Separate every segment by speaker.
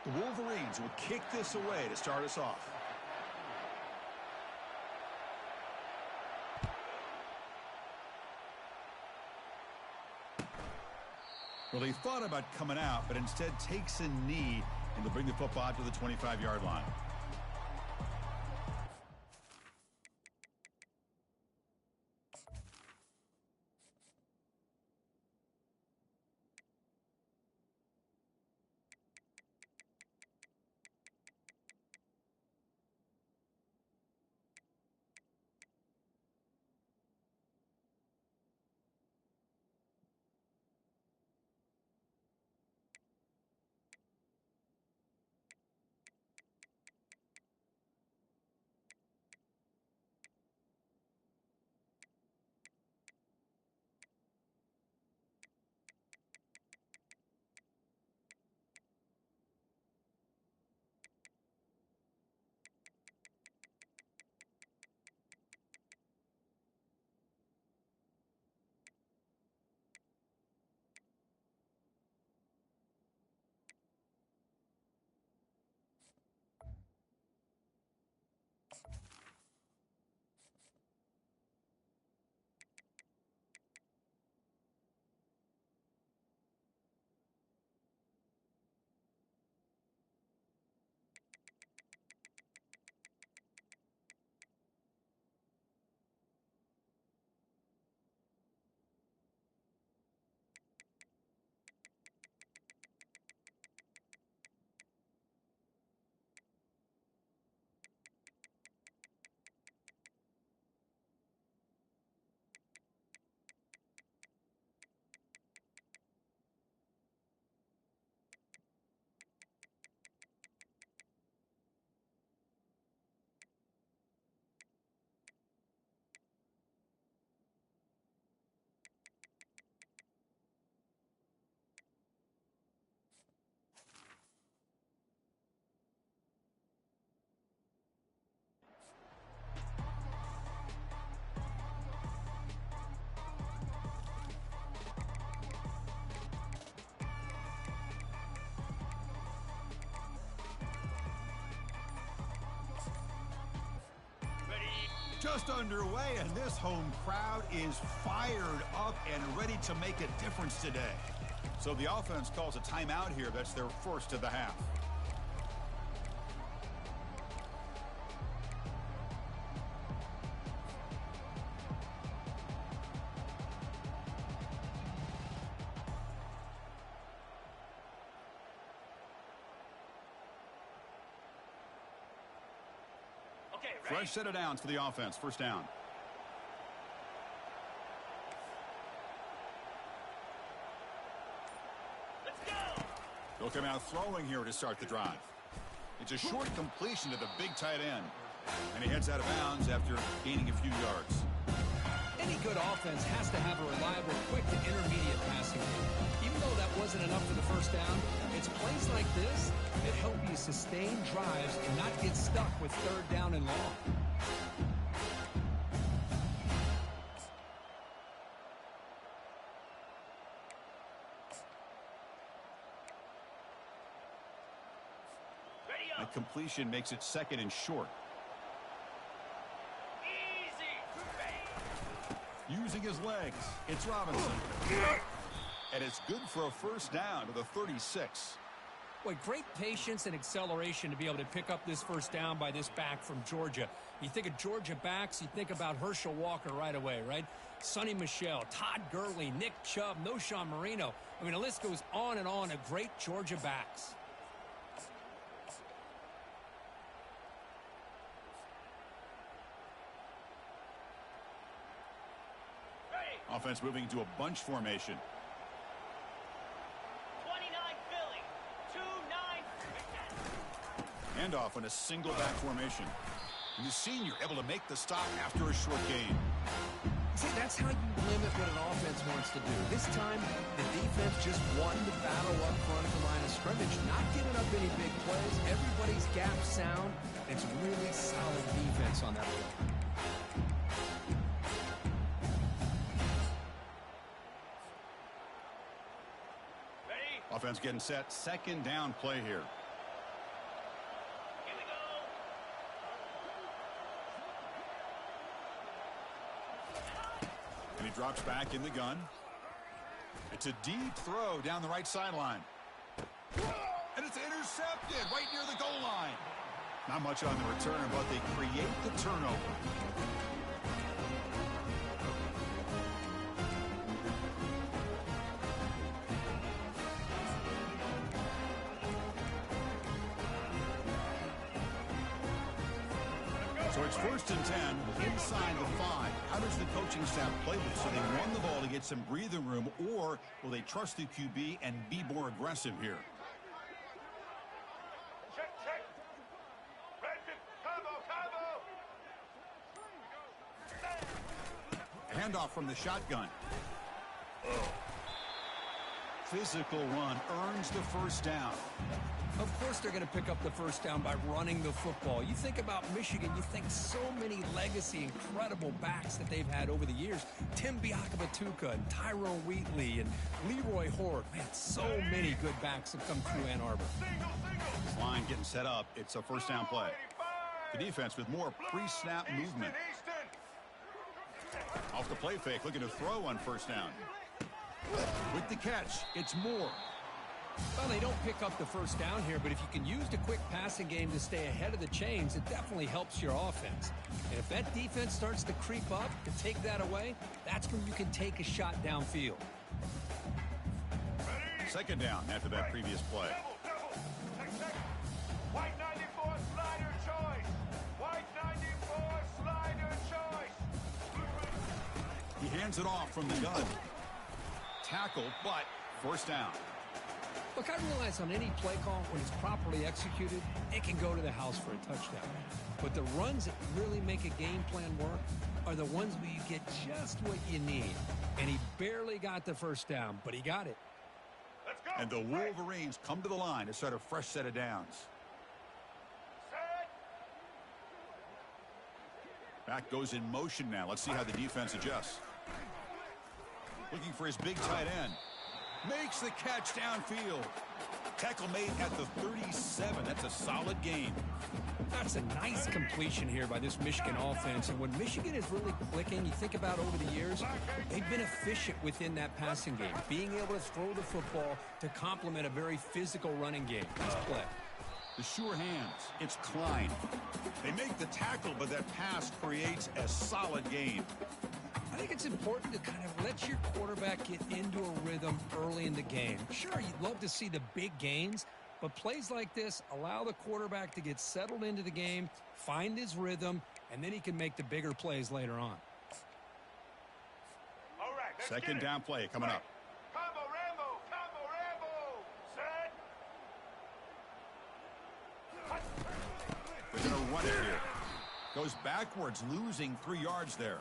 Speaker 1: The Wolverines will kick this away to start us off. Well, he thought about coming out, but instead takes a knee and will bring the football to the 25-yard line. Just underway, and this home crowd is fired up and ready to make a difference today. So the offense calls a timeout here. That's their first of the half. Fresh set of downs for the offense. First down.
Speaker 2: Let's go.
Speaker 1: They'll come out throwing here to start the drive. It's a short completion to the big tight end. And he heads out of bounds after gaining a few yards.
Speaker 3: Any good offense has to have a reliable, quick to intermediate passing game. Even though that wasn't enough for the first down, it's plays like this that help you sustain drives and not get stuck with third down and long.
Speaker 1: That completion makes it second and short. Using his legs, it's Robinson. And it's good for a first down to the 36.
Speaker 3: Boy, great patience and acceleration to be able to pick up this first down by this back from Georgia. You think of Georgia backs, you think about Herschel Walker right away, right? Sonny Michel, Todd Gurley, Nick Chubb, Knowshon Marino. I mean, the list goes on and on of great Georgia backs.
Speaker 1: Offense moving into a bunch formation.
Speaker 2: 29 Philly, 2-9.
Speaker 1: Handoff in a single back formation. And the senior able to make the stop after a short gain.
Speaker 3: See, that's how you limit what an offense wants to do. This time, the defense just won the battle up front of the line of scrimmage. Not giving up any big plays. Everybody's gap sound. It's really solid defense on that play.
Speaker 1: Offense getting set. Second down play here. He drops back in the gun. It's a deep throw down the right sideline. And it's intercepted right near the goal line. Not much on the return, but they create the turnover. So it's 1st and 10 inside the 5. How does the coaching staff play this? So they run the ball to get some breathing room, or will they trust the QB and be more aggressive here? Handoff from the shotgun. Physical run earns the first down.
Speaker 3: Of course they're going to pick up the first down by running the football. You think about Michigan, you think so many legacy, incredible backs that they've had over the years. Tim Biakabatuka and Tyrone Wheatley and Leroy Horde. Man, so many good backs have come through Ann Arbor.
Speaker 1: This line getting set up. It's a first down play. The defense with more pre-snap movement. Off the play fake, looking to throw on first down. With the catch, it's Moore.
Speaker 3: Well, they don't pick up the first down here, but if you can use the quick passing game to stay ahead of the chains, it definitely helps your offense. And if that defense starts to creep up to take that away, that's when you can take a shot downfield.
Speaker 1: Second down after that previous play.
Speaker 4: White 94 slider choice. White 94 slider choice.
Speaker 1: He hands it off from the gun. Tackle, but first down.
Speaker 3: Look, I realize on any play call, when it's properly executed, it can go to the house for a touchdown. But the runs that really make a game plan work are the ones where you get just what you need. And he barely got the first down, but he got it.
Speaker 4: Let's go.
Speaker 1: And the Wolverines come to the line to start a fresh set of downs.
Speaker 4: Set.
Speaker 1: Back goes in motion now. Let's see how the defense adjusts. Looking for his big tight end. Makes the catch downfield. Tackle made at the 37. That's a solid gain.
Speaker 3: That's a nice completion here by this Michigan offense. And when Michigan is really clicking, you think about over the years, they've been efficient within that passing game, being able to throw the football to complement a very physical running game. Nice play.
Speaker 1: The sure hands. It's Klein. They make the tackle, but that pass creates a solid gain.
Speaker 3: I think it's important to kind of let your quarterback get into a rhythm early in the game. Sure, you'd love to see the big gains, but plays like this allow the quarterback to get settled into the game, find his rhythm, and then he can make the bigger plays later on.
Speaker 4: All right. Let's
Speaker 1: Second
Speaker 4: get it.
Speaker 1: down play coming up.
Speaker 4: Combo Rambo. Combo Rambo. Set.
Speaker 1: They're going to run it here. Goes backwards, losing 3 yards there.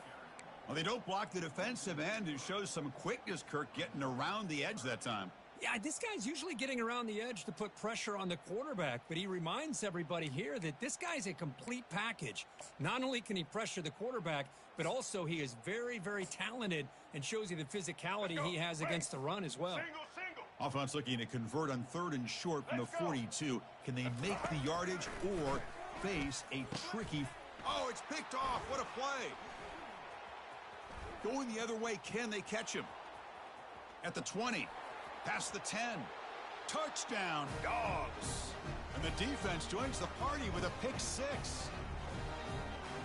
Speaker 1: Well, they don't block the defensive end, who shows some quickness, Kirk, getting around the edge that time.
Speaker 3: Yeah, this guy's usually getting around the edge to put pressure on the quarterback, but he reminds everybody here that this guy's a complete package. Not only can he pressure the quarterback, but also he is very, very talented and shows you the physicality he has against the run as well.
Speaker 4: Single.
Speaker 1: Offense looking to convert on 3rd and short from the 42. Can they make the yardage or face a tricky... Oh, it's picked off. What a play. Going the other way, can they catch him? At the 20, past the 10. Touchdown, Dogs. And the defense joins the party with a pick 6.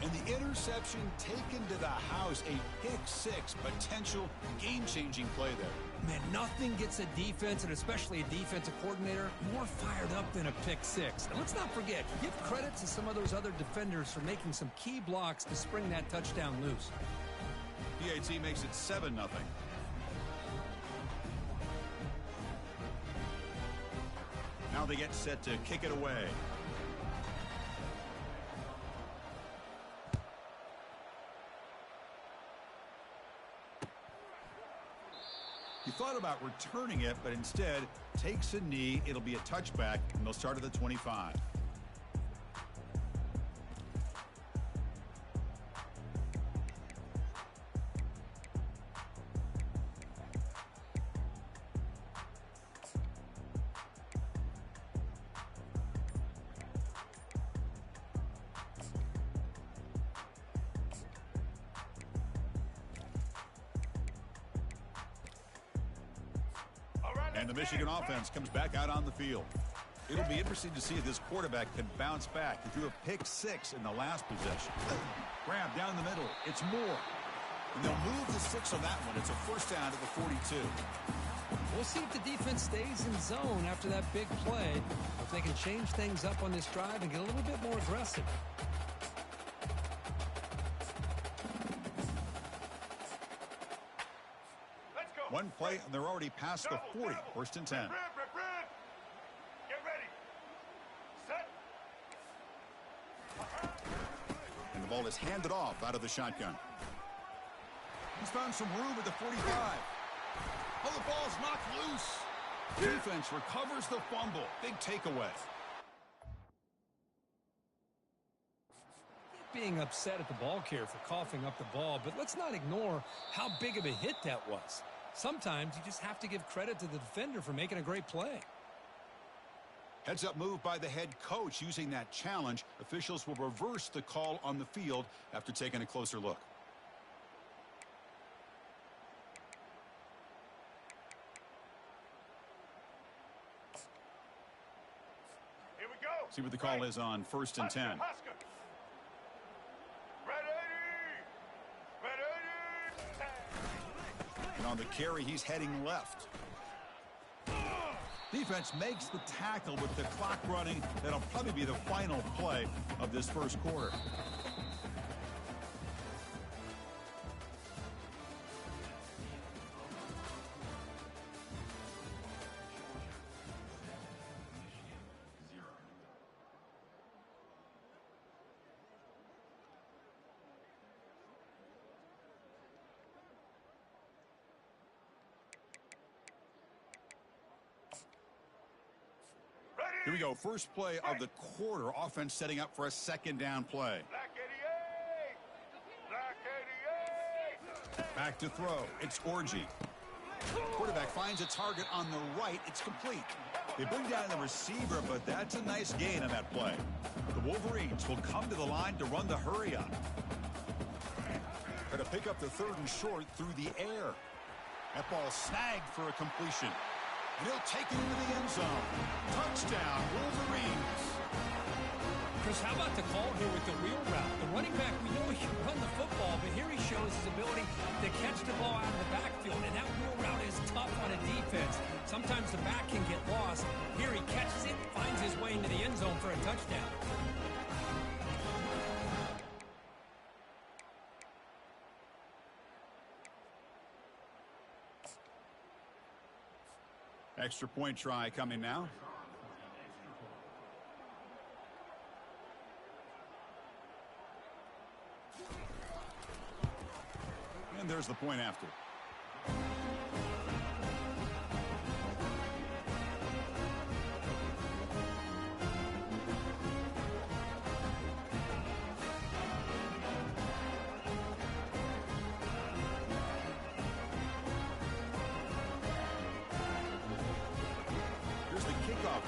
Speaker 1: And the interception taken to the house, a pick 6, potential game-changing play there.
Speaker 3: Man, nothing gets a defense, and especially a defensive coordinator, more fired up than a pick 6. And let's not forget, give credit to some of those other defenders for making some key blocks to spring that touchdown loose.
Speaker 1: PAT makes it 7-0. Now they get set to kick it away. He thought about returning it, but instead takes a knee. It'll be a touchback, and they'll start at the 25. And the Michigan offense comes back out on the field. It'll be interesting to see if this quarterback can bounce back. He threw a pick 6 in the last possession. Grab down the middle. It's Moore. And they'll move the 6 on that one. It's a first down at the 42.
Speaker 3: We'll see if the defense stays in zone after that big play, if they can change things up on this drive and get a little bit more aggressive.
Speaker 4: Let's go.
Speaker 1: One play, and they're already past the 40. First and 10.
Speaker 4: Rip. Get ready. Set.
Speaker 1: And the ball is handed off out of the shotgun. He's found some room at the 45. Oh, the ball's knocked loose. Defense recovers the fumble. Big takeaway.
Speaker 3: Being upset at the ball carrier for coughing up the ball, but let's not ignore how big of a hit that was. Sometimes you just have to give credit to the defender for making a great play.
Speaker 1: Heads up move by the head coach using that challenge. Officials will reverse the call on the field after taking a closer look.
Speaker 4: Here we go.
Speaker 1: See what the call is on first and 10.
Speaker 4: Husker. Ready.
Speaker 1: And on the carry, he's heading left. Defense makes the tackle with the clock running. That'll probably be the final play of this first quarter. Here we go. First play of the quarter. Offense setting up for a second down play.
Speaker 4: Black 88.
Speaker 1: Back to throw. It's Orji. Quarterback finds a target on the right. It's complete. They bring down the receiver, but that's a nice gain on that play. The Wolverines will come to the line to run the hurry up. Going to pick up the third and short through the air. That ball snagged for a completion. And he'll take it into the end zone. Touchdown, Wolverines.
Speaker 3: Chris, how about the call here with the wheel route? The running back, we know he can run the football, but here he shows his ability to catch the ball out of the backfield, and that wheel route is tough on a defense. Sometimes the back can get lost. Here he catches it, finds his way into the end zone for a touchdown.
Speaker 1: Extra point try coming now. And there's the point after.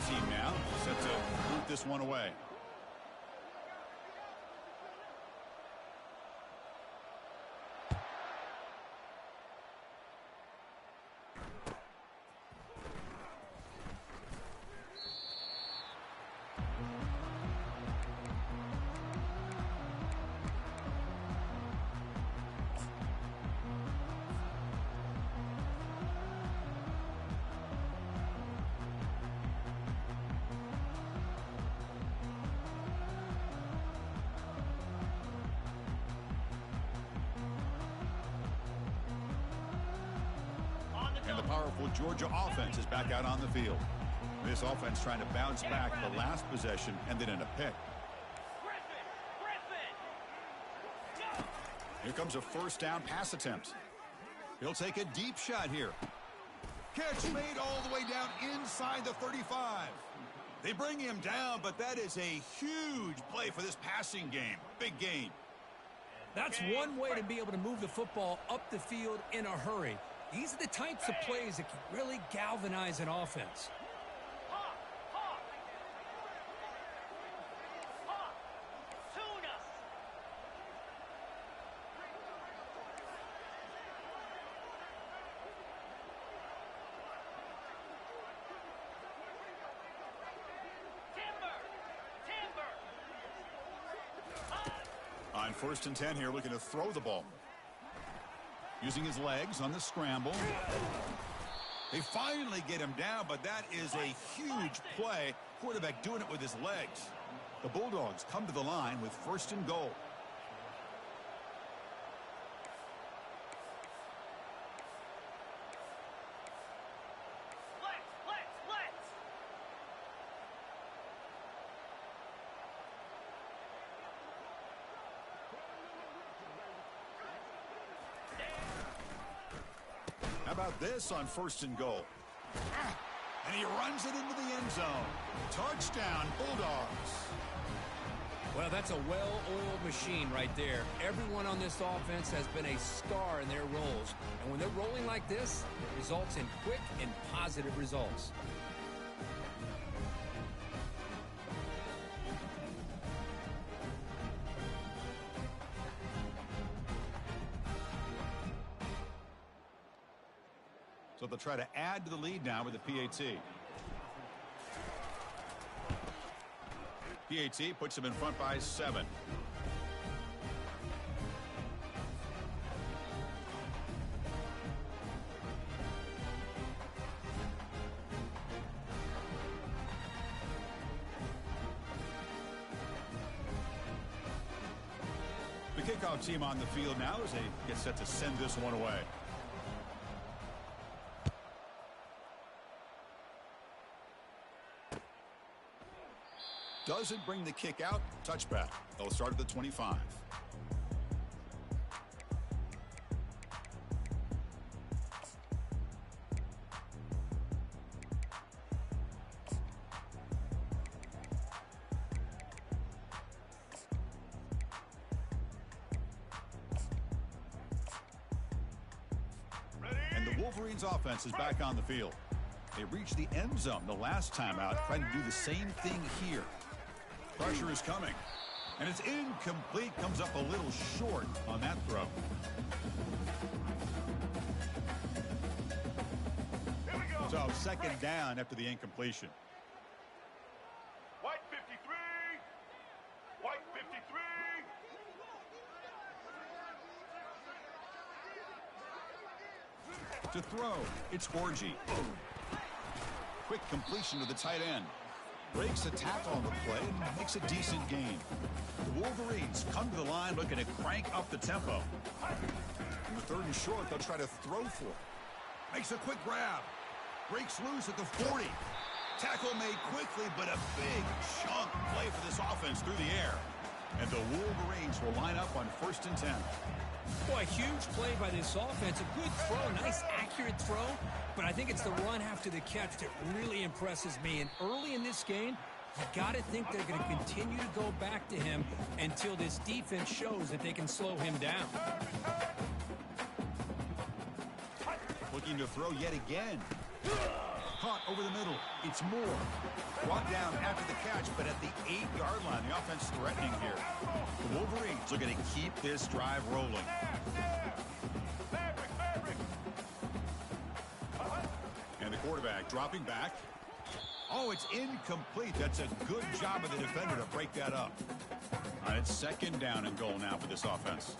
Speaker 1: Team now set to root this one away. And the powerful Georgia offense is back out on the field. This offense trying to bounce back the last possession and then in a pick. Here comes a first down pass attempt. He'll take a deep shot here. Catch made all the way down inside the 35. They bring him down, but that is a huge play for this passing game. Big gain.
Speaker 3: That's one way to be able to move the football up the field in a hurry. These are the types of plays that can really galvanize an offense.
Speaker 1: On 1st and 10 here, looking to throw the ball. Using his legs on the scramble. They finally get him down, but that is a huge play. Quarterback doing it with his legs. The Bulldogs come to the line with 1st and goal. How about this on 1st and goal? And he runs it into the end zone. Touchdown, Bulldogs.
Speaker 3: Well, that's a well-oiled machine right there. Everyone on this offense has been a star in their roles. And when they're rolling like this, it results in quick and positive results.
Speaker 1: So they'll try to add to the lead now with the PAT. PAT puts them in front by 7. The kickoff team on the field now as they get set to send this one away. Doesn't bring the kick out. Touchback. They'll start at the 25. And the Wolverines offense is back on the field. They reached the end zone the last time out, trying to do the same thing here. Pressure is coming, and it's incomplete. Comes up a little short on that throw.
Speaker 4: Here we go.
Speaker 1: So 2nd down after the incompletion.
Speaker 4: White 53. White 53.
Speaker 1: To throw, it's Orji. Quick completion to the tight end. Breaks a tackle on the play and makes a decent gain. The Wolverines come to the line looking to crank up the tempo. In the 3rd and short, they'll try to throw for it. Makes a quick grab. Breaks loose at the 40. Tackle made quickly, but a big chunk play for this offense through the air. And the Wolverines will line up on 1st and 10.
Speaker 3: Boy, huge play by this offense. A good throw, nice accurate throw. But I think it's the run after the catch that really impresses me. And early in this game, you got to think they're going to continue to go back to him until this defense shows that they can slow him down.
Speaker 1: Looking to throw yet again. Caught over the middle. It's Moore. Brought down after the catch, but at the 8-yard line, the offense threatening here. The Wolverines looking to keep this drive rolling. And the quarterback dropping back. Oh, it's incomplete. That's a good job of the defender to break that up. All right, it's 2nd down and goal now for this offense.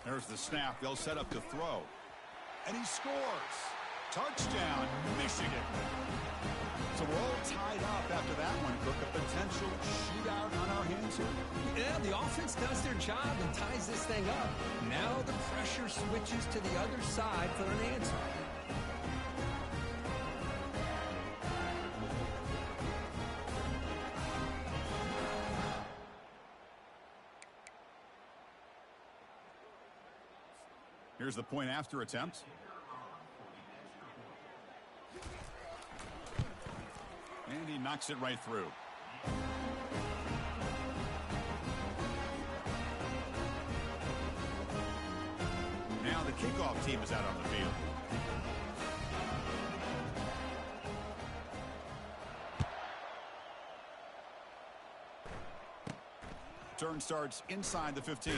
Speaker 1: There's the snap. They'll set up to throw. And he scores. Touchdown, Michigan. So we're all tied up after that one, Cook. A potential shootout on our hands here.
Speaker 3: Yeah, the offense does their job and ties this thing up. Now the pressure switches to the other side for an answer.
Speaker 1: Here's the point after attempt. And he knocks it right through. Now the kickoff team is out on the field. Turn starts inside the 15.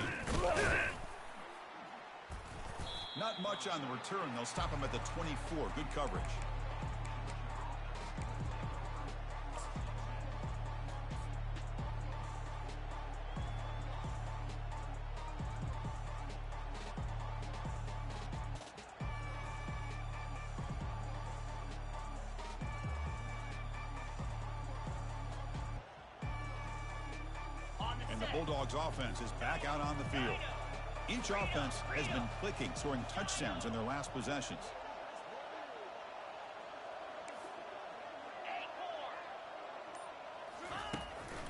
Speaker 1: Not much on the return. They'll stop him at the 24. Good coverage. And the Bulldogs offense is back out on the field. Each offense has been clicking, scoring touchdowns in their last possessions.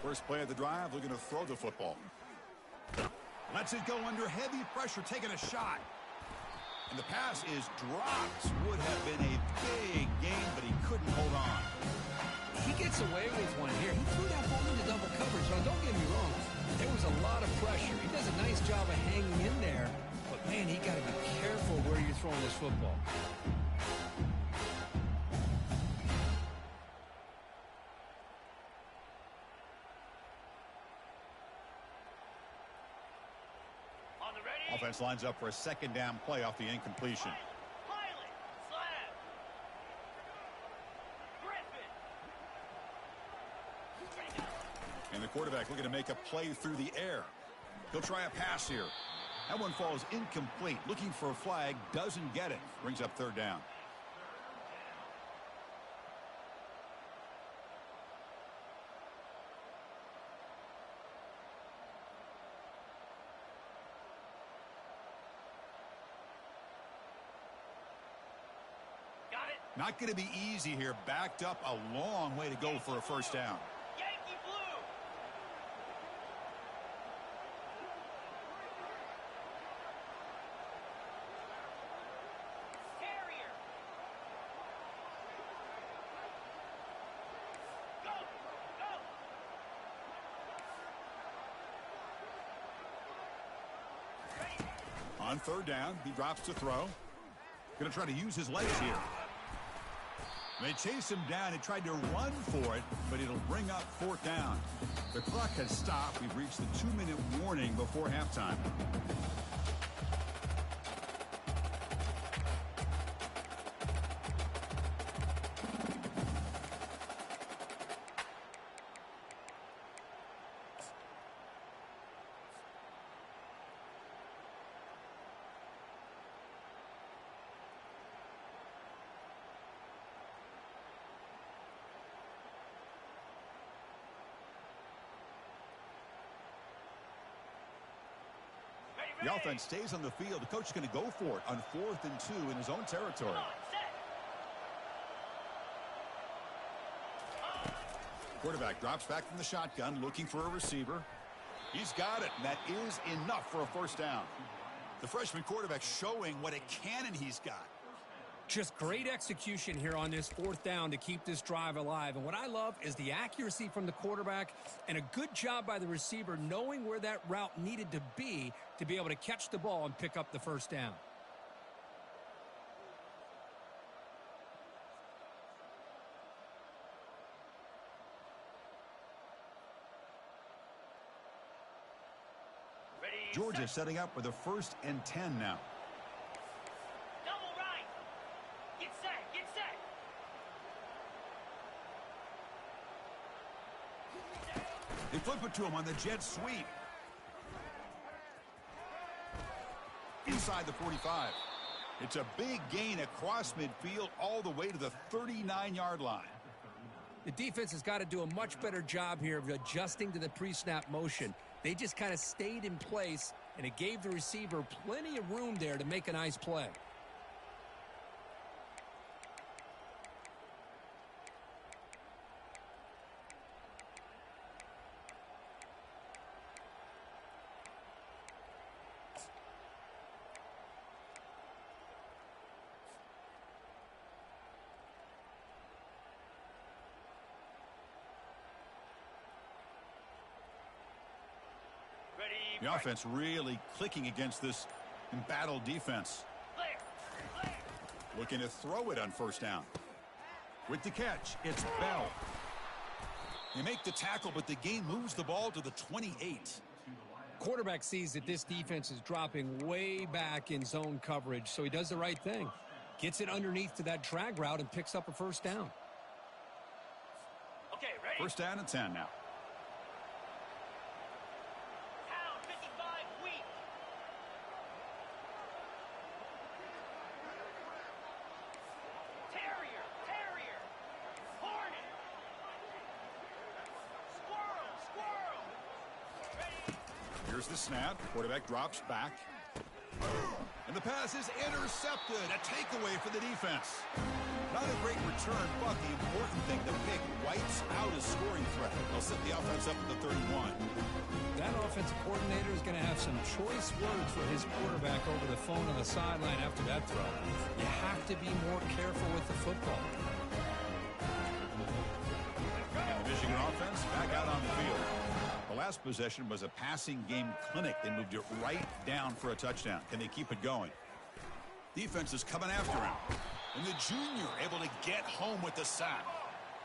Speaker 1: First play of the drive, looking to throw the football. Lets it go under heavy pressure, taking a shot. And the pass is dropped. Would have been a big game, but he couldn't hold on.
Speaker 3: He gets away with one here. He threw that ball into double coverage. Now, don't get me wrong. There was a lot of pressure. He does a nice job of hanging in there. But, man, he got to be careful where you're throwing this football.
Speaker 1: Offense lines up for a second down play off the incompletion.
Speaker 2: Pilot, slab. Griffin.
Speaker 1: And the quarterback looking to make a play through the air. He'll try a pass here. That one falls incomplete. Looking for a flag, doesn't get it. Brings up third down. Not going to be easy here. Backed up a long way to go for a first down.
Speaker 2: Yankee blue. Terrier. Go, go.
Speaker 1: On third down, he drops to throw. Going to try to use his legs here. They chase him down. He tried to run for it, but it'll bring up fourth down. The clock has stopped. We've reached the 2-minute warning before halftime. The offense stays on the field. The coach is going to go for it on 4th and 2 in his own territory. Quarterback drops back from the shotgun, looking for a receiver. He's got it, and that is enough for a first down. The freshman quarterback showing what a cannon he's got.
Speaker 3: Just great execution here on this fourth down to keep this drive alive. And what I love is the accuracy from the quarterback and a good job by the receiver knowing where that route needed to be able to catch the ball and pick up the first down.
Speaker 1: Georgia setting up with a 1st and 10 now. They flip it to him on the jet sweep. Inside the 45. It's a big gain across midfield all the way to the 39-yard line.
Speaker 3: The defense has got to do a much better job here of adjusting to the pre-snap motion. They just kind of stayed in place, and it gave the receiver plenty of room there to make a nice play.
Speaker 1: The offense really clicking against this embattled defense. Looking to throw it on first down. With the catch, it's Bell. They make the tackle, but the game moves the ball to the 28.
Speaker 3: Quarterback sees that this defense is dropping way back in zone coverage, so he does the right thing. Gets it underneath to that drag route and picks up a first down.
Speaker 2: Okay, ready?
Speaker 1: First down and 10 now.
Speaker 2: Squirrel! Squirrel! Ready?
Speaker 1: Here's the snap. Quarterback drops back. And the pass is intercepted. A takeaway for the defense. Not a great return, but the important thing, the pick wipes out a scoring threat. They'll set the offense up at the 31.
Speaker 3: That offensive coordinator is going to have some choice words for his quarterback over the phone on the sideline after that throw. You have to be more careful with the football.
Speaker 1: And the Michigan offense back out on the field. The last possession was a passing game clinic. They moved it right down for a touchdown. Can they keep it going? Defense is coming after him. And the junior able to get home with the sack.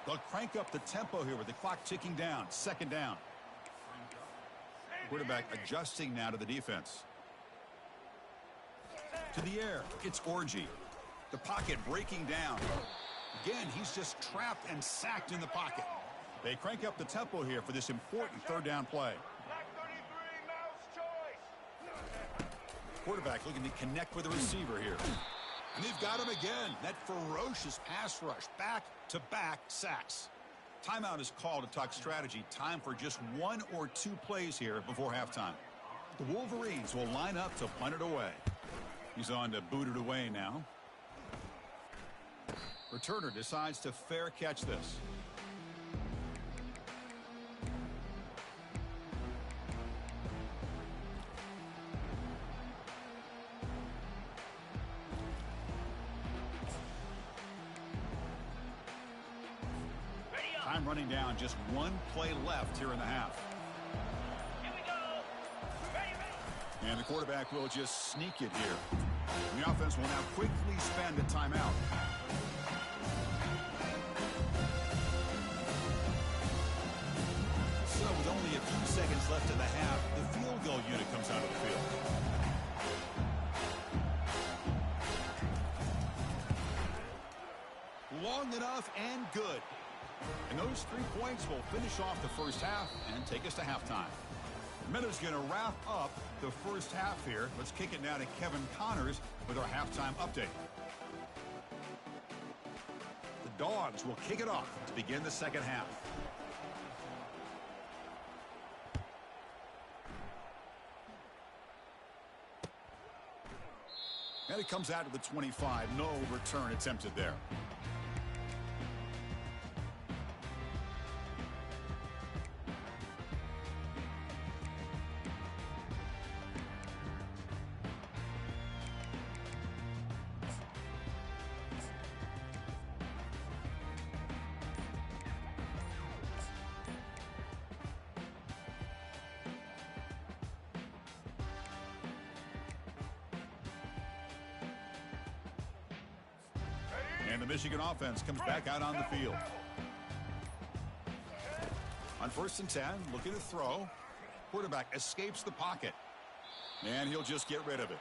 Speaker 1: They'll crank up the tempo here with the clock ticking down. Second down. Quarterback adjusting now to the defense. To the air. It's Orji. The pocket breaking down. Again, he's just trapped and sacked in the pocket. They crank up the tempo here for this important third down play.
Speaker 4: Black 33, mouse choice.
Speaker 1: Quarterback looking to connect with the receiver here. And they've got him again. That ferocious pass rush. Back-to-back sacks. Timeout is called to talk strategy. Time for just one or two plays here before halftime. The Wolverines will line up to punt it away. He's on to boot it away now. Returner decides to fair catch this. Time running down, just one play left here in the half.
Speaker 2: Here we go. Ready, ready.
Speaker 1: And the quarterback will just sneak it here. And the offense will now quickly spend a timeout. So with only a few seconds left in the half, the field goal unit comes out of the field. Long enough and good. And those 3 points will finish off the first half and take us to halftime. Meadows going to wrap up the first half here. Let's kick it now to Kevin Connors with our halftime update. The Dogs will kick it off to begin the second half. And it comes out to the 25. No return attempted there. And the Michigan offense comes back out on the field. On 1st and 10, looking to throw. Quarterback escapes the pocket. And he'll just get rid of it.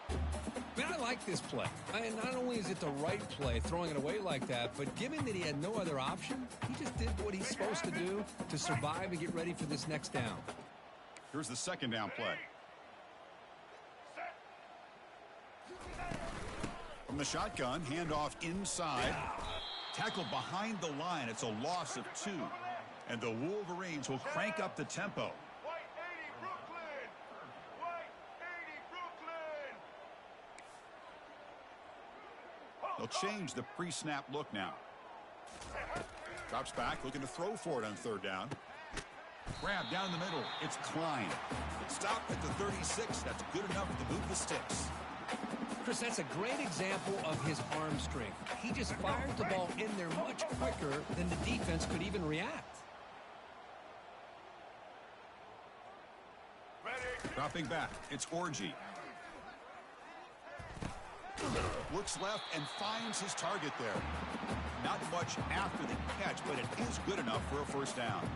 Speaker 3: Man, I like this play. And not only is it the right play, throwing it away like that, but given that he had no other option, he just did what he's supposed to do to survive and get ready for this next down.
Speaker 1: Here's the second down play. From the shotgun, handoff inside. Tackled behind the line. It's a loss of 2. And the Wolverines will crank up the tempo.
Speaker 4: White 80, Brooklyn. White 80, Brooklyn.
Speaker 1: They'll change the pre-snap look now. Drops back, looking to throw for it on third down. Grab down the middle. It's Klein. Stop at the 36. That's good enough to move the sticks.
Speaker 3: Chris, that's a great example of his arm strength. He just fired the ball in there much quicker than the defense could even react.
Speaker 1: Dropping back, it's Orji. Looks left and finds his target there. Not much after the catch, but it is good enough for a first down.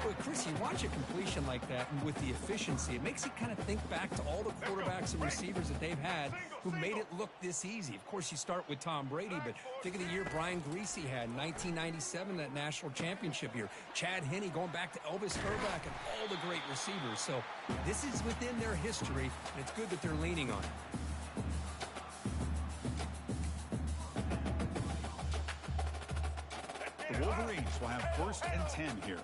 Speaker 3: Boy, Chris, you watch a completion like that, and with the efficiency, it makes you kind of think back to all the quarterbacks and receivers that they've had who made it look this easy. Of course, you start with Tom Brady, but think of the year Brian Griese had in 1997, that national championship year. Chad Henne going back to Elvis Herbeck and all the great receivers. So this is within their history, and it's good that they're leaning on it.
Speaker 1: The Wolverines will have 1st and 10 here.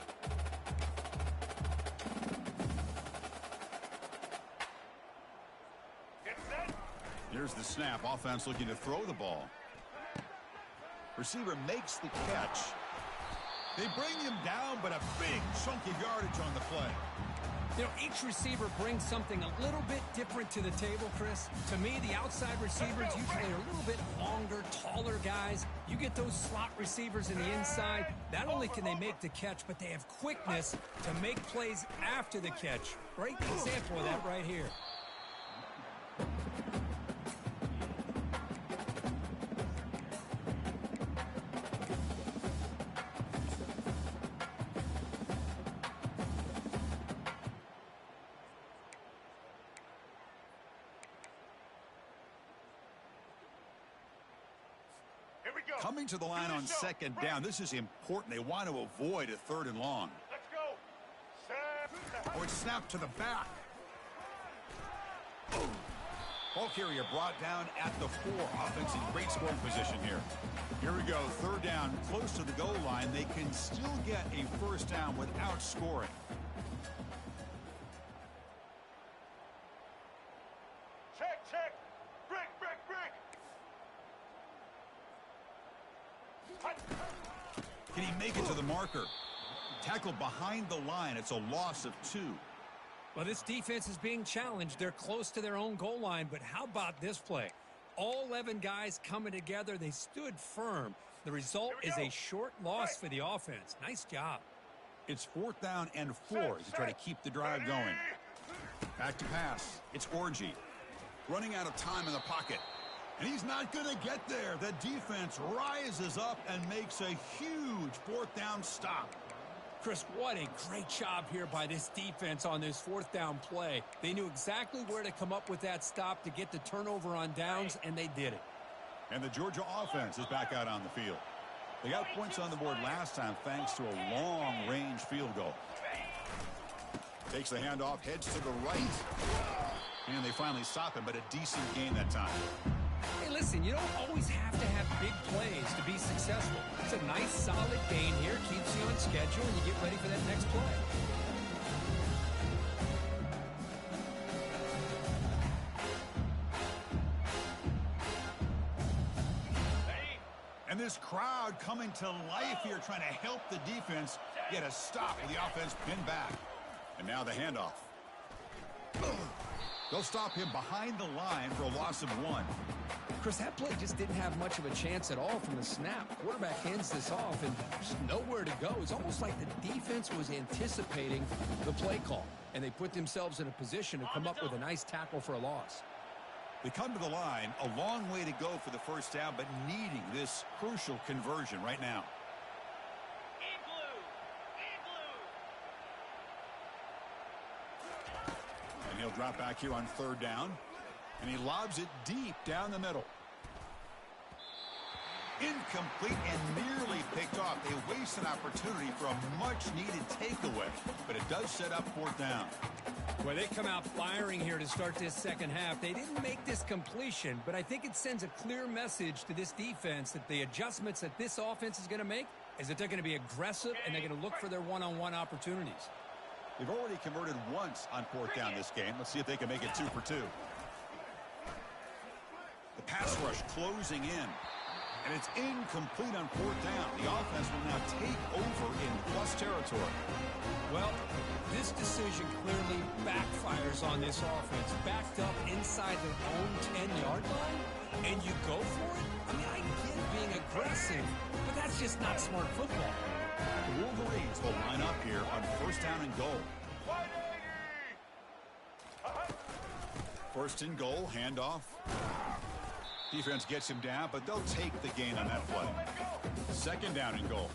Speaker 1: Here's the snap. Offense looking to throw the ball. Receiver makes the catch. They bring him down, but a big chunk of yardage on the play.
Speaker 3: You know, each receiver brings something a little bit different to the table, Chris. To me, the outside receivers usually are a little bit longer, taller guys. You get those slot receivers in the inside, not only can they make the catch, but they have quickness to make plays after the catch. Great example of that right here.
Speaker 1: Coming to the line on second down. This is important. They want to avoid a 3rd and long.
Speaker 4: Let's go.
Speaker 1: Oh, it's snapped to the back. Ball carrier brought down at the 4. Offense in great scoring position here. Here we go. 3rd down, close to the goal line. They can still get a 1st down without scoring.
Speaker 4: Check. Break.
Speaker 1: Can he make it to the marker? Tackled behind the line. It's a loss of 2.
Speaker 3: Well, this defense is being challenged. They're close to their own goal line, but how about this play? All 11 guys coming together. They stood firm. The result is a short loss for the offense. Nice job.
Speaker 1: It's 4th down and 4 to try to keep the drive going. Back to pass. It's Orji. Running out of time in the pocket. And he's not going to get there. The defense rises up and makes a huge 4th down stop.
Speaker 3: Chris, what a great job here by this defense on this 4th down play. They knew exactly where to come up with that stop to get the turnover on downs, and they did it.
Speaker 1: And the Georgia offense is back out on the field. They got points on the board last time thanks to a long-range field goal. Takes the handoff, heads to the right. And they finally stop him, but a decent gain that time.
Speaker 3: Hey, listen, you don't always have to have big plays to be successful. It's a nice, solid gain here. Keeps you on schedule, and you get ready for that next play.
Speaker 1: And this crowd coming to life here, trying to help the defense get a stop with the offense pinned back. And now the handoff. They'll stop him behind the line for a loss of 1.
Speaker 3: Chris, that play just didn't have much of a chance at all from the snap. Quarterback hands this off and just nowhere to go. It's almost like the defense was anticipating the play call, and they put themselves in a position to come up with a nice tackle for a loss.
Speaker 1: They come to the line, a long way to go for the 1st down, but needing this crucial conversion right now. And he'll drop back here on 3rd down. And he lobs it deep down the middle. Incomplete and nearly picked off. They waste an opportunity for a much-needed takeaway. But it does set up 4th down.
Speaker 3: Well, they come out firing here to start this second half. They didn't make this completion, but I think it sends a clear message to this defense that the adjustments that this offense is going to make is that they're going to be aggressive and they're going to look for their one-on-one opportunities.
Speaker 1: They've already converted once on 4th down this game. Let's see if they can make it 2 for 2. The pass rush closing in. And it's incomplete on 4th down. The offense will now take over in plus territory.
Speaker 3: Well, this decision clearly backfires on this offense. Backed up inside their own 10-yard line, and you go for it? I mean, I get being aggressive, but that's just not smart football.
Speaker 1: The Wolverines will line up here on 1st down and goal. 1st and goal, handoff. Defense gets him down, but they'll take the gain on that play. 2nd down and goal.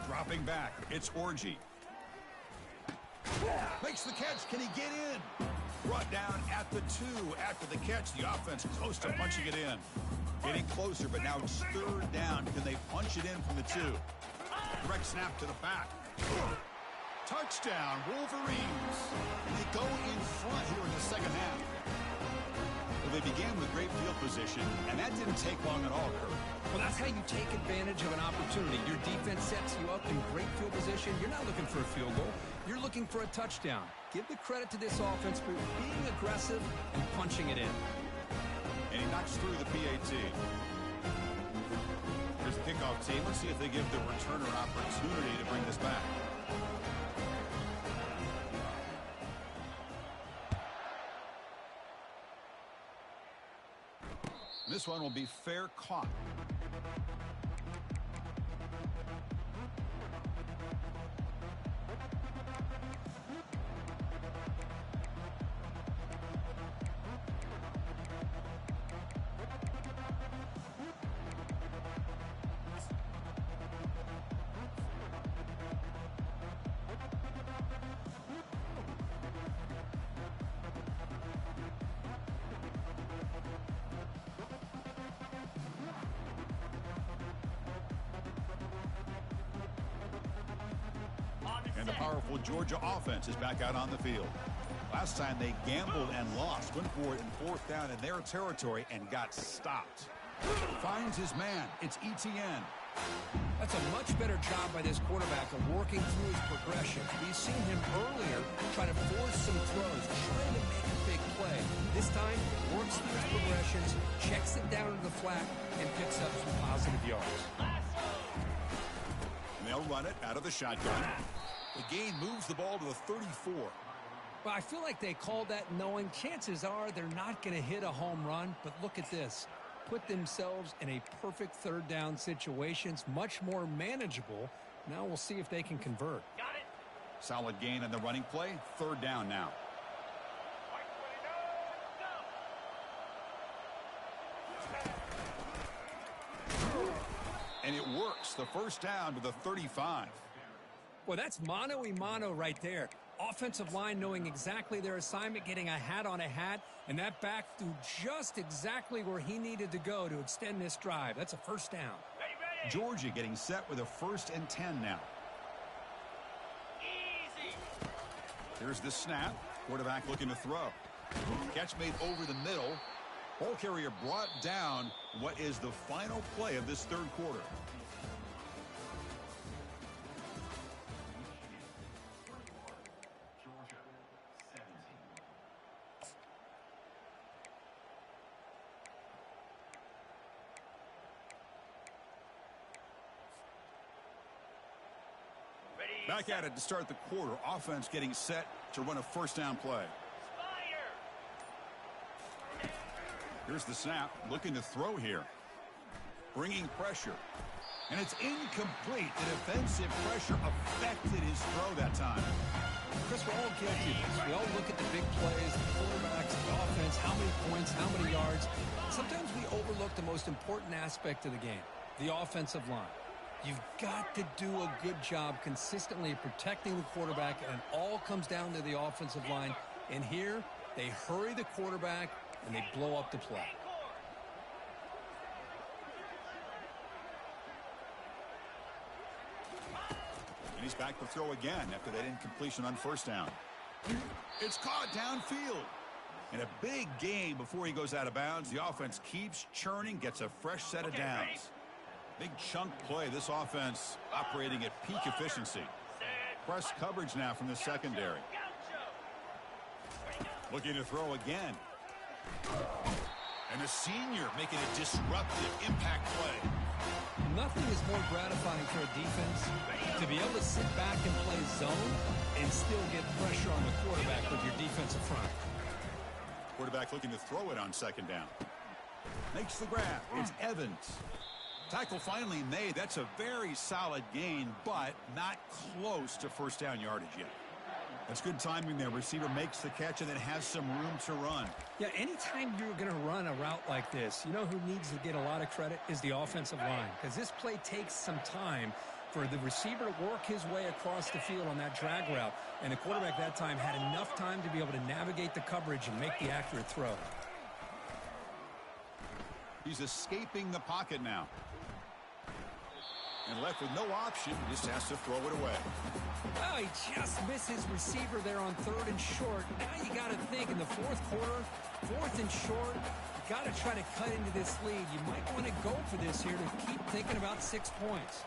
Speaker 1: Dropping back, it's Orji. Makes the catch. Can he get in? Brought down at the 2 after the catch. The offense close to punching it in. Getting closer, but now it's 3rd down. Can they punch it in from the 2? Direct snap to the back. Touchdown, Wolverines. And they go in front here in the second half. Well, they began with great field position, and that didn't take long at all, Kurt.
Speaker 3: Well, that's how you take advantage of an opportunity. Your defense sets you up in great field position. You're not looking for a field goal. You're looking for a touchdown. give the credit to this offense for being aggressive and punching it in.
Speaker 1: And he knocks through the PAT. Here's the kickoff team. Let's see if they give the returner an opportunity to bring this back. This one will be fair caught. And the powerful Georgia offense is back out on the field. Last time they gambled and lost, went for it in 4th down in their territory and got stopped. Finds his man. It's Etienne.
Speaker 3: That's a much better job by this quarterback of working through his progression. We've seen him earlier try to force some throws, trying to make a big play. This time, works through his progressions, checks it down to the flat, and picks up some positive yards.
Speaker 1: And they'll run it out of the shotgun. The gain moves the ball to the 34.
Speaker 3: Well, I feel like they called that knowing chances are they're not going to hit a home run, but look at this. Put themselves in a perfect 3rd down situations, much more manageable. Now we'll see if they can convert.
Speaker 2: Got it.
Speaker 1: Solid gain on the running play. 3rd down now. And it works. The 1st down to the 35.
Speaker 3: Well, that's mano-a-mano right there. Offensive line knowing exactly their assignment, getting a hat on a hat, and that back threw just exactly where he needed to go to extend this drive. That's a 1st down.
Speaker 2: Ready.
Speaker 1: Georgia getting set with a 1st and 10 now.
Speaker 2: Easy.
Speaker 1: Here's the snap. Quarterback looking to throw. Catch made over the middle. Ball carrier brought down. What is the final play of this 3rd quarter? Back at it to start the quarter. Offense getting set to run a 1st down play. Here's the snap. Looking to throw here. Bringing pressure. And it's incomplete. The defensive pressure affected his throw that time.
Speaker 3: Chris, we're all guilty of this. We all look at the big plays, the quarterbacks, the offense, how many points, how many yards. Sometimes we overlook the most important aspect of the game, the offensive line. You've got to do a good job consistently protecting the quarterback, and it all comes down to the offensive line. And here, they hurry the quarterback, and they blow up the play.
Speaker 1: And he's back to throw again after that incompletion on 1st down. It's caught downfield. And a big gain before he goes out of bounds. The offense keeps churning, gets a fresh set of downs. Big chunk play. This offense operating at peak efficiency. Press coverage now from the secondary. Looking to throw again. And the senior making a disruptive impact play.
Speaker 3: Nothing is more gratifying for a defense to be able to sit back and play zone and still get pressure on the quarterback with your defensive front.
Speaker 1: Quarterback looking to throw it on 2nd down. Makes the grab. It's Evans. Tackle finally made. That's a very solid gain, but not close to 1st down yardage yet. That's good timing there. Receiver makes the catch and then has some room to run.
Speaker 3: Yeah, anytime you're going to run a route like this, you know who needs to get a lot of credit is the offensive line, because this play takes some time for the receiver to work his way across the field on that drag route, and the quarterback that time had enough time to be able to navigate the coverage and make the accurate throw.
Speaker 1: He's escaping the pocket now. And left with no option, just has to throw it away.
Speaker 3: Oh, he just missed his receiver there on 3rd and short. Now you got to think in the 4th quarter, 4th and short, you got to try to cut into this lead. You might want to go for this here to keep thinking about 6 points.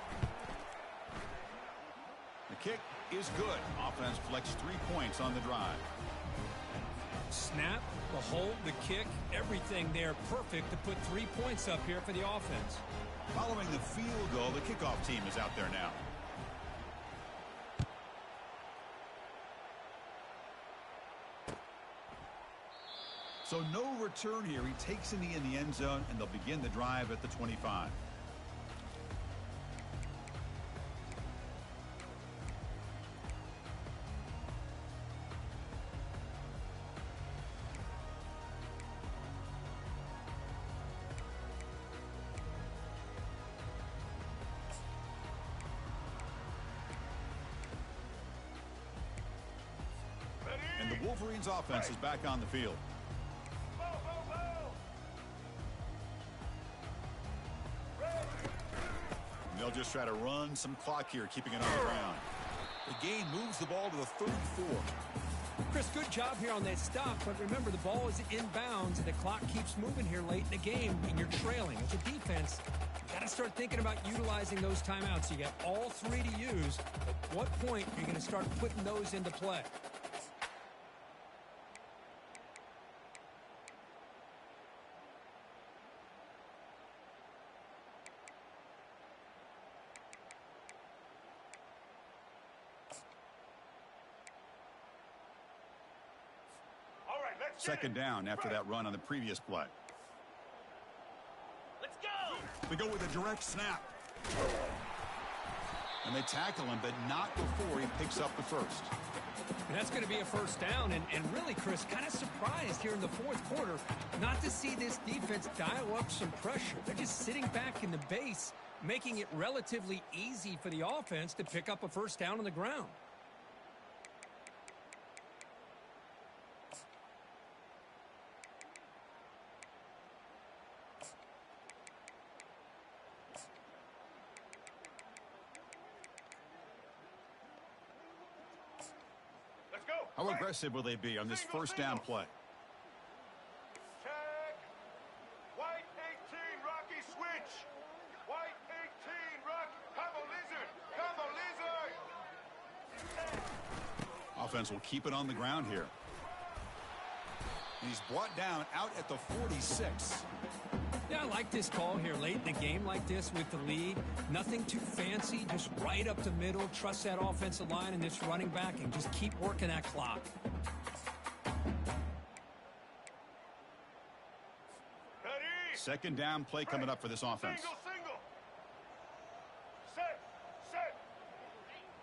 Speaker 1: The kick is good. Offense collects 3 points on the drive.
Speaker 3: Snap, the hold, the kick, everything there perfect to put 3 points up here for the offense.
Speaker 1: Following the field goal, the kickoff team is out there now. So no return here. He takes in the end zone, and they'll begin the drive at the 25. And the Wolverines offense is back on the field. They'll just try to run some clock here, keeping it on the ground. The gain moves the ball to the 34.
Speaker 3: Chris, good job here on that stop, but remember the ball is inbounds and the clock keeps moving here late in the game and you're trailing. As a defense, you got to start thinking about utilizing those timeouts. You got all 3 to use. At what point are you going to start putting those into play?
Speaker 1: Second down after that run on the previous play.
Speaker 2: Let's go!
Speaker 1: They go with a direct snap. And they tackle him, but not before he picks up the first.
Speaker 3: And that's going to be a first down. And really, Chris, kind of surprised here in the fourth quarter not to see this defense dial up some pressure. They're just sitting back in the base, making it relatively easy for the offense to pick up a first down on the ground.
Speaker 1: How aggressive will they be on this first down play?
Speaker 4: Check. White 18, Rocky switch. White 18, Rock. Combo lizard. Combo lizard.
Speaker 1: Offense will keep it on the ground here. And he's brought down out at the 46.
Speaker 3: Yeah, I like this call here late in the game like this with the lead. Nothing too fancy, just right up the middle. Trust that offensive line and this running back and just keep working that clock.
Speaker 4: Ready.
Speaker 1: Second down play coming up for this offense.
Speaker 4: Single. Set.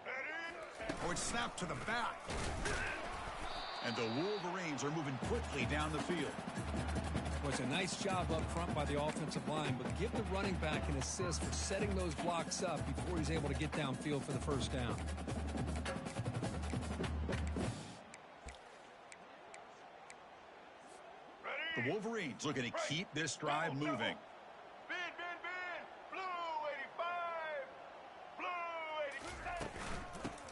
Speaker 4: Ready.
Speaker 1: Oh, it's snapped to the back. And the Wolverines are moving quickly down the field.
Speaker 3: Was a nice job up front by the offensive line, but give the running back an assist for setting those blocks up before he's able to get downfield for the first down.
Speaker 4: Ready.
Speaker 1: The Wolverines looking to keep this drive moving.
Speaker 4: Bin. Blue 85. Blue 87.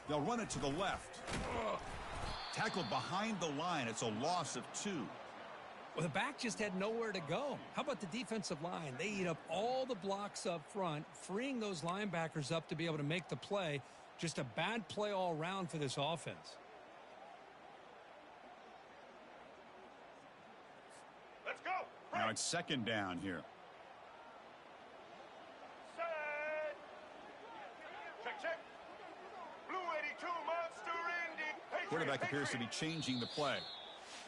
Speaker 1: They'll run it to the left. Tackled behind the line. It's a loss of 2.
Speaker 3: Well, the back just had nowhere to go. How about the defensive line? They eat up all the blocks up front, freeing those linebackers up to be able to make the play. Just a bad play all around for this offense.
Speaker 4: Let's go.
Speaker 1: Now it's second down here.
Speaker 4: Set. Check. Blue 82 monster ending.
Speaker 1: Quarterback appears to be changing the play.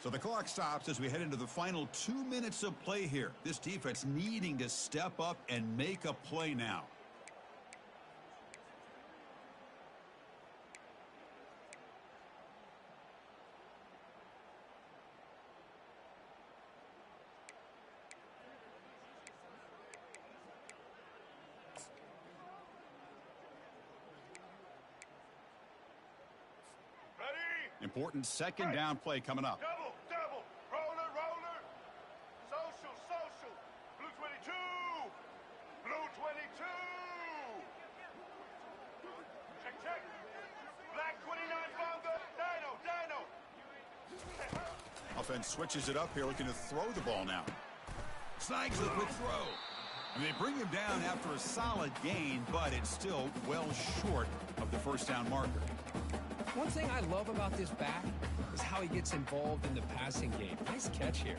Speaker 1: So the clock stops as we head into the final 2 minutes of play here. This defense needing to step up and make a play now.
Speaker 4: Ready.
Speaker 1: Important second down play coming up.
Speaker 4: Double. Roller. Social. Blue 22. Blue 22. Check. Black 29 Bongo. Dino.
Speaker 1: Offense switches it up here, looking to throw the ball now. Snags the quick throw. And they bring him down after a solid gain, but it's still well short of the first down marker.
Speaker 3: One thing I love about this back is how he gets involved in the passing game. Nice catch here.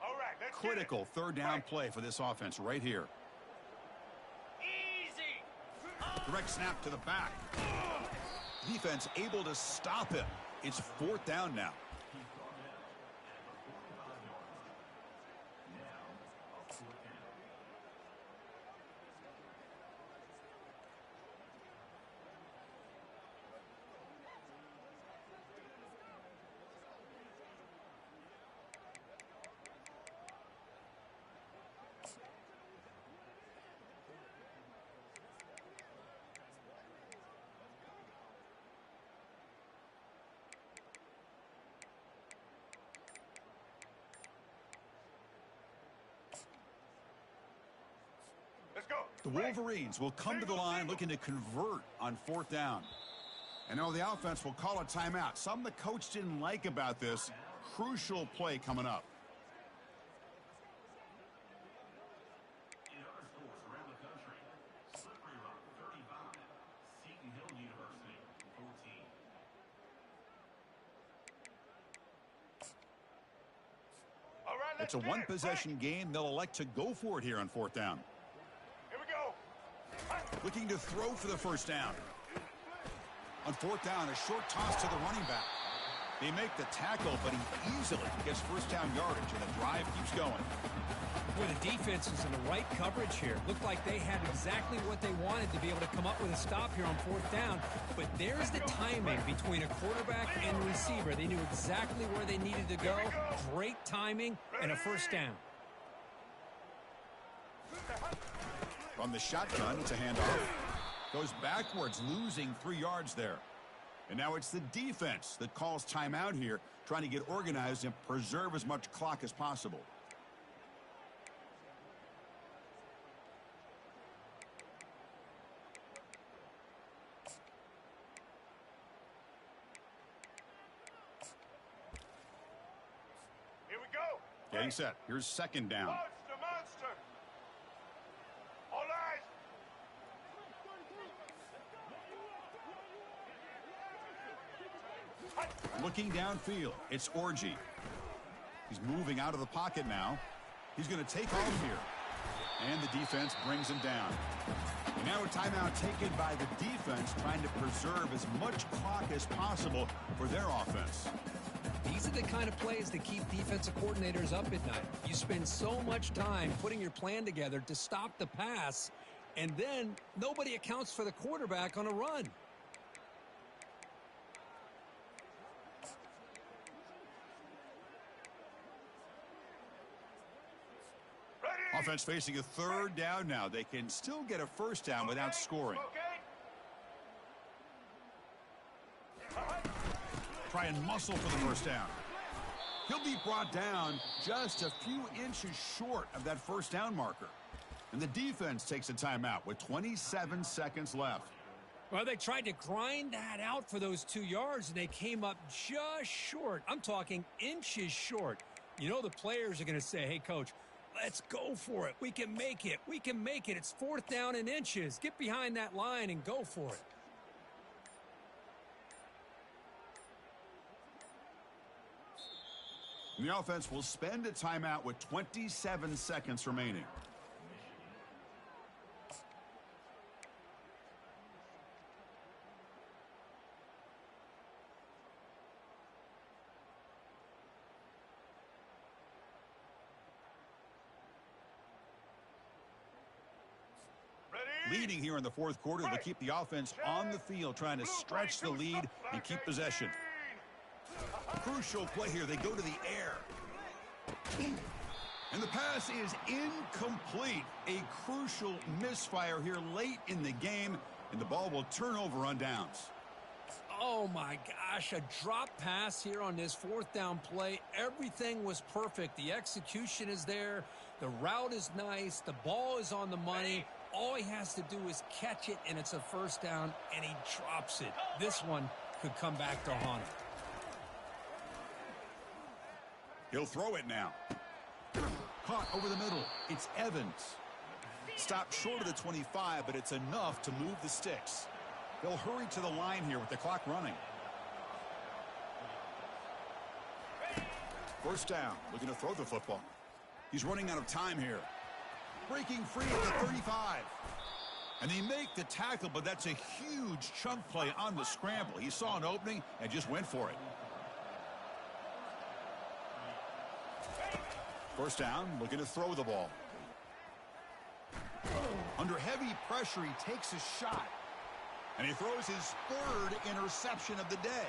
Speaker 4: All right, let's get it.
Speaker 1: Critical third down play for this offense right here.
Speaker 2: Easy.
Speaker 1: Direct snap to the back. Defense able to stop him. It's fourth down now.
Speaker 4: Let's go.
Speaker 1: The Wolverines will come to the line looking to convert on fourth down. And now the offense will call a timeout. Something the coach didn't like about this. Crucial play coming up.
Speaker 5: In other sports around the country, Slippery Rock 35, Seton Hill University 14.
Speaker 4: All right, let's
Speaker 1: It's a
Speaker 4: get it.
Speaker 1: one-possession game. They'll elect to go for it here on fourth down.
Speaker 4: Here we go.
Speaker 1: Looking to throw for the first down. On fourth down, a short toss to the running back. They make the tackle, but he easily gets first down yardage, and the drive keeps going.
Speaker 3: Boy, the defense is in the right coverage here. Looked like they had exactly what they wanted to be able to come up with a stop here on fourth down. But there's the timing between a quarterback and receiver. They knew exactly where they needed to go. Great timing and a first down.
Speaker 1: From the shotgun, it's a handoff. Goes backwards, losing 3 yards there. And now it's the defense that calls timeout here, trying to get organized and preserve as much clock as possible.
Speaker 4: Here we go.
Speaker 1: Getting set. Here's second down.
Speaker 4: Monster, monster. All eyes.
Speaker 1: Looking downfield, it's Orji. He's moving out of the pocket now. He's going to take off here. And the defense brings him down. And now a timeout taken by the defense, trying to preserve as much clock as possible for their offense.
Speaker 3: These are the kind of plays that keep defensive coordinators up at night. You spend so much time putting your plan together to stop the pass, and then nobody accounts for the quarterback on a run.
Speaker 4: Ready.
Speaker 1: Offense facing a third down now. They can still get a first down without scoring.
Speaker 4: Okay.
Speaker 1: Try and muscle for the first down. He'll be brought down just a few inches short of that first down marker. And the defense takes a timeout with 27 seconds left.
Speaker 3: Well, they tried to grind that out for those 2 yards, and they came up just short. I'm talking inches short. You know the players are going to say, hey, coach, let's go for it. We can make it. We can make it. It's fourth down in inches. Get behind that line and go for it.
Speaker 1: And the offense will spend a timeout with 27 seconds remaining.
Speaker 4: Ready.
Speaker 1: Leading here in the fourth quarter, they'll keep the offense on the field, trying to stretch the lead and keep possession. Crucial play here. They go to the air. And the pass is incomplete. A crucial misfire here late in the game, and the ball will turn over on downs.
Speaker 3: Oh, my gosh, a drop pass here on this fourth down play. Everything was perfect. The execution is there. The route is nice. The ball is on the money. All he has to do is catch it, and it's a first down, and he drops it. This one could come back to haunt him.
Speaker 1: He'll throw it now. Caught over the middle. It's Evans. Stopped short of the 25, but it's enough to move the sticks. They'll hurry to the line here with the clock running. First down, looking to throw the football. He's running out of time here. Breaking free at the 35. And they make the tackle, but that's a huge chunk play on the scramble. He saw an opening and just went for it. First down, looking to throw the ball. Under heavy pressure, he takes a shot. And he throws his third interception of the day.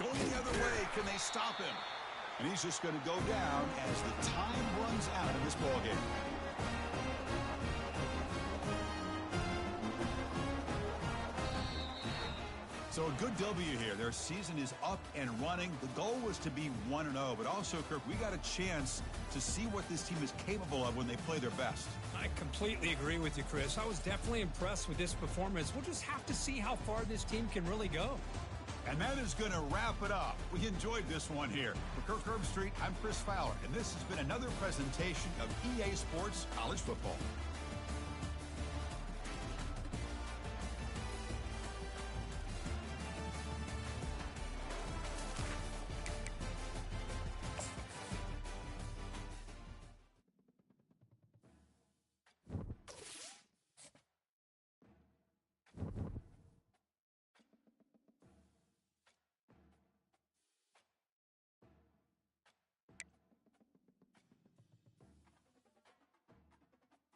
Speaker 1: Going the other way, can they stop him? And he's just going to go down as the time runs out in this ballgame. So a good W here. Their season is up and running. The goal was to be 1-0, but also, Kirk, we got a chance to see what this team is capable of when they play their best.
Speaker 3: I completely agree with you, Chris. I was definitely impressed with this performance. We'll just have to see how far this team can really go.
Speaker 1: And that is going to wrap it up. We enjoyed this one here. For Kirk Herbstreit, I'm Chris Fowler, and this has been another presentation of EA Sports College Football.